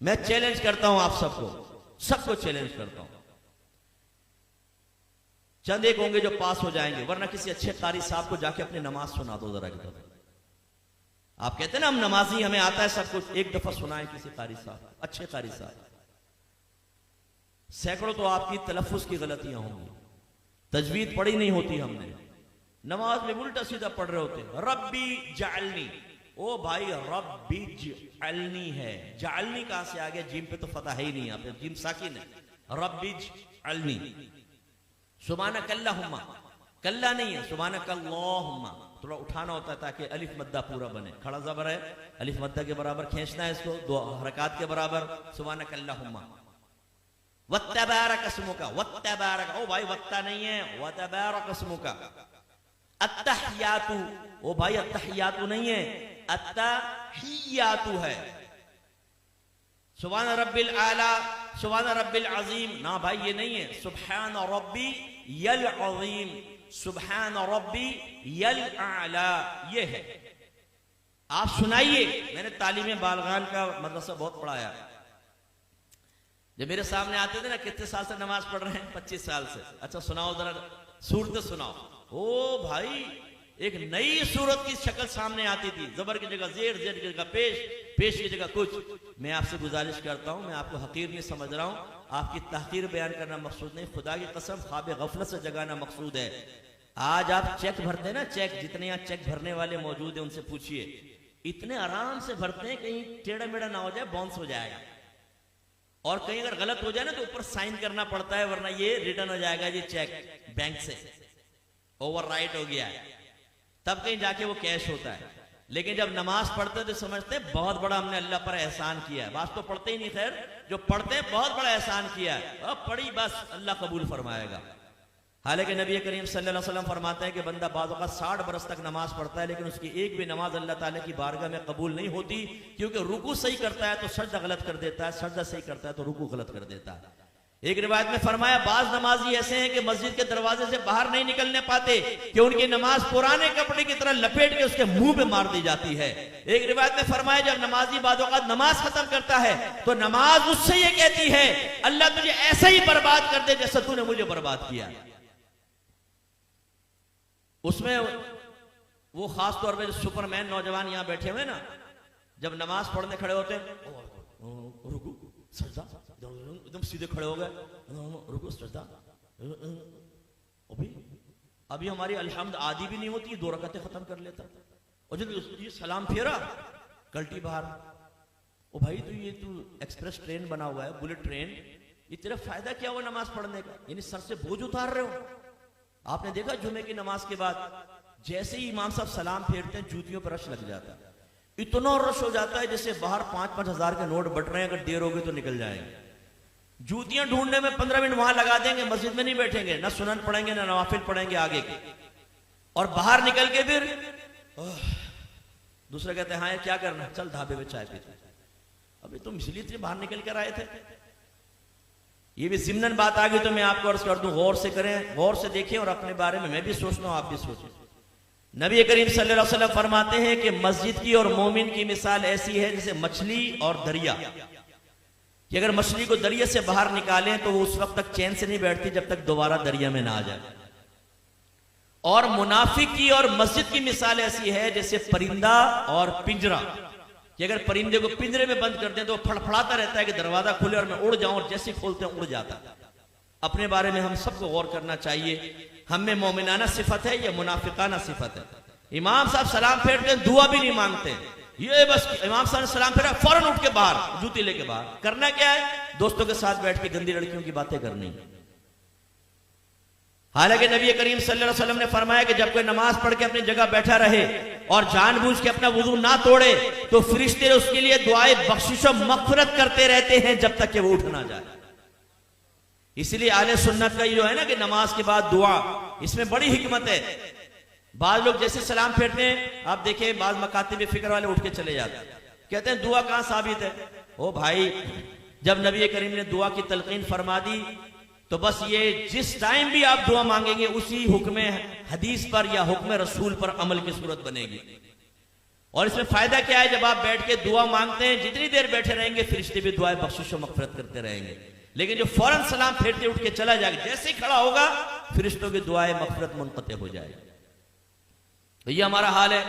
मैं चैलेंज करता हूं आप सबको चैलेंज करता हूं। चंद एक होंगे जो पास हो जाएंगे, वरना किसी अच्छे कारी साहब को जाके अपनी नमाज सुना दो जरा। आप कहते हैं ना हम नमाजी, हमें आता है सब कुछ, एक दफा सुनाए किसी कारी साहब, अच्छे कारी साहब। सैकड़ों तो आपकी तलफ्फुज की गलतियां होंगी, तजवीद पढ़ी नहीं होती हमने, नमाज में उल्टा सीधा पढ़ रहे होते। रब्बी जालनी, ओ भाई रब्बी जालनी है, जालनी कहां से आ गया? जिम पे तो फतह है ही नहीं, आप जिम साकिन है। रब्बी जालनी, सुब्हानक अल्लाहुम्मा, कल्ला नहीं है, सुब्हानक अल्लाहुम्मा, थोड़ा उठाना होता है ताकि अलिफ मद्दा पूरा बने। खड़ा ज़बर है, अलिफ मद्दा के बराबर खींचना है इसको, दो हरकत के बराबर। सुब्हानक अल्लाहुम्मा वत्तबारक अस्मुका, वत्तबारक, ओ भाई वत्ता नहीं है, वत्तबारक अस्मुका। अत्तहियातु, ओ भाई अत्तहियातु नहीं है, अत्तहियातु है। सुब्हान रब्बिल आला, सुब्हान रब्बिल अजीम, ना भाई ये नहीं है, सुब्हान रब्बी यल अजीम, सुब्हान रब्बी यल आला, ये है। आप सुनाइए। मैंने तालीम बालगान का मदरसा बहुत पढ़ाया। जब मेरे सामने आते थे ना, कितने साल से नमाज पढ़ रहे हैं? 25 साल से। अच्छा सुनाओ जरा, सूरत सुनाओ। ओ भाई एक नई सूरत की शक्ल सामने आती थी, जबर की जगह जेर, जेर की जगह पेश, पेश की जगह कुछ। मैं आपसे गुजारिश करता हूं, मैं आपको हकीर नहीं समझ रहा हूं, आपकी तहकीर बयान करना मकसूद नहीं, खुदा की कसम ख्वाब गफलत से जगाना मकसूद है। आज आप चेक भरते हैं ना, चेक, जितने यहाँ चेक भरने वाले मौजूद हैं उनसे पूछिए, इतने आराम से भरते हैं, कहीं टेढ़ा मेढ़ा ना हो जाए, बाउंस हो जाएगा। और कहीं अगर गलत हो जाए ना तो ऊपर साइन करना पड़ता है, वरना ये रिटर्न हो जाएगा ये चेक बैंक से, ओवरराइट हो गया है, तब कहीं जाके वो कैश होता है। लेकिन जब नमाज पढ़ते तो समझते हैं बहुत बड़ा हमने अल्लाह पर एहसान किया है। बात तो पढ़ते ही नहीं, खैर जो पढ़ते हैं बहुत बड़ा एहसान किया है, अब पढ़ी बस अल्लाह कबूल फरमाएगा। हालांकि नबी करीम सल्लल्लाहु अलैहि वसल्लम फरमाते हैं कि बंदा बाज़ औक़ात 60 बरस तक नमाज पढ़ता है, लेकिन उसकी एक भी नमाज अल्लाह ताला की बारगाह में कबूल नहीं होती, क्योंकि रुकू सही करता है तो सजदा गलत कर देता है, सजदा सही करता है तो रुकू गलत कर देता है। एक रिवायत में फरमाया, बाज नमाजी ऐसे हैं कि मस्जिद के दरवाजे से बाहर नहीं निकलने पाते कि उनकी नमाज पुराने कपड़े की तरह लपेट के उसके मुंह पे मार दी जाती है। एक रिवायत में फरमाया, जब नमाजी बाज़ औक़ात नमाज खत्म करता है तो नमाज उससे ये कहती है, अल्लाह तुझे ऐसा ही बर्बाद कर दे जैसा तूने मुझे बर्बाद किया। उसमें वो खास तौर पे सुपरमैन नौजवान यहां बैठे हुए ना, जब नमाज पढ़ने खड़े होते हैं, रुकू सजदा, एकदम सीधे खड़े हो गए, रुकू सजदा, अभी हमारी अल्हम्द आदि भी नहीं होती, 2 रकातें खत्म कर लेता, और जब ये सलाम फेरा, गलती बाहर। ओ भाई तो ये तू एक्सप्रेस ट्रेन बना हुआ है, बुलेट ट्रेन, ये तेरा फायदा क्या हुआ नमाज पढ़ने का? यानी सर से बोझ उतार रहे हो। आपने देखा जुमे की नमाज के बाद जैसे ही इमाम साहब सलाम फेरते हैं, जूतियों पर रश लग जाता है, इतना रश हो जाता है जैसे बाहर 5-5 हजार के नोट बट रहे हैं, अगर देर होगी तो निकल जाएंगे। जूतियां ढूंढने में 15 मिनट वहां लगा देंगे, मस्जिद में नहीं बैठेंगे, ना सुनन पढ़ेंगे ना नवाफिल पढ़ेंगे आगे के, और बाहर निकल के फिर दूसरे कहते हैं, हाँ ये क्या करना, चल ढाबे में चाय पीते। अभी तुम इसलिए बाहर निकल कर आए थे। ये भी जिम्नन बात आ गई तो मैं आपको अर्ज कर दूं, गौर से करें, गौर से देखें, और अपने बारे में मैं भी सोचता हूं, आप भी सोचें। नबी करीम सल्लल्लाहु अलैहि वसल्लम फरमाते हैं कि मस्जिद की और मोमिन की मिसाल ऐसी है जैसे मछली और दरिया, कि अगर मछली को दरिया से बाहर निकालें तो वो उस वक्त तक चैन से नहीं बैठती जब तक दोबारा दरिया में ना आ जाए। और मुनाफिक की और मस्जिद की मिसाल ऐसी है जैसे परिंदा और पिंजरा, कि अगर परिंदे को पिंजरे में बंद कर दें तो फड़फड़ाता रहता है कि दरवाजा खुले और मैं उड़ जाऊं, और जैसे खोलते हैं उड़ जाता। अपने बारे में हम सबको गौर करना चाहिए, हम में मोमिनाना सिफत है या मुनाफिकाना सिफत है। इमाम साहब सलाम फेरते हैं, दुआ भी नहीं मांगते, ये बस इमाम साहब ने सलाम फेरा फौरन उठ के बाहर, जूती लेके बाहर। करना क्या है? दोस्तों के साथ बैठ के गंदी लड़कियों की बातें करनी। हालांकि नबी करीम सल्लल्लाहु अलैहि वसल्लम ने फरमाया कि जब कोई नमाज पढ़ के अपनी जगह बैठा रहे और जानबूझ के अपना वुजू ना तोड़े तो फरिश्ते उसके लिए दुआए बख्शिश और मग़फ़िरत करते रहते हैं जब तक कि वो उठ ना जाए। इसलिए आले सुन्नत का ये जो है ना कि नमाज के बाद दुआ, इसमें बड़ी हिकमत है। बाज लोग जैसे सलाम फेरते हैं, आप देखें बाज मकातिब फिक्र वाले उठ के चले जाते हैं, कहते हैं दुआ कहां साबित है? ओ भाई, जब नबी करीम ने दुआ की तलकीन फरमा दी तो बस ये जिस टाइम भी आप दुआ मांगेंगे उसी हुक्म हदीस पर या हुक्म रसूल पर अमल की सूरत बनेगी। और इसमें फायदा क्या है, जब आप बैठ के दुआ मांगते हैं, जितनी देर बैठे रहेंगे फरिश्ते भी दुआएं बख्शिश और मगफिरत करते रहेंगे। लेकिन जो फौरन सलाम फेरते उठ के चला जाएगा, जैसे ही खड़ा होगा फरिश्तों की दुआएं मगफिरत मुनक़ते हो जाएगी। तो ये हमारा हाल है।